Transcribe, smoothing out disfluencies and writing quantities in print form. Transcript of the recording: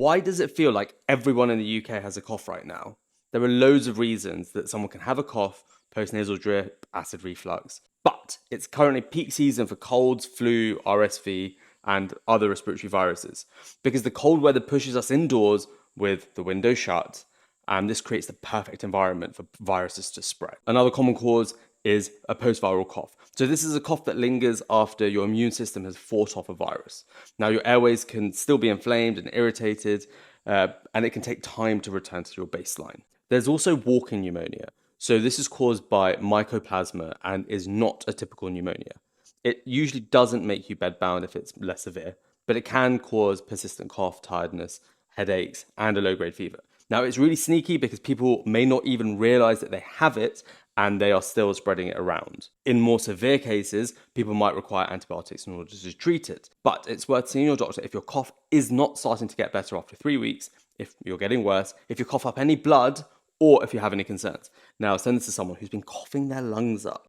Why does it feel like everyone in the UK has a cough right now? There are loads of reasons that someone can have a cough, postnasal drip, acid reflux, but it's currently peak season for colds, flu, RSV, and other respiratory viruses because the cold weather pushes us indoors with the window shut, and this creates the perfect environment for viruses to spread. Another common cause is a post-viral cough. So this is a cough that lingers after your immune system has fought off a virus. Now your airways can still be inflamed and irritated, and it can take time to return to your baseline. There's also walking pneumonia. So this is caused by mycoplasma and is not a typical pneumonia. It usually doesn't make you bedbound if it's less severe, but it can cause persistent cough, tiredness, headaches, and a low-grade fever. Now, it's really sneaky because people may not even realize that they have it and they are still spreading it around. In more severe cases, people might require antibiotics in order to treat it. But it's worth seeing your doctor if your cough is not starting to get better after 3 weeks, if you're getting worse, if you cough up any blood, or if you have any concerns. Now, send this to someone who's been coughing their lungs up.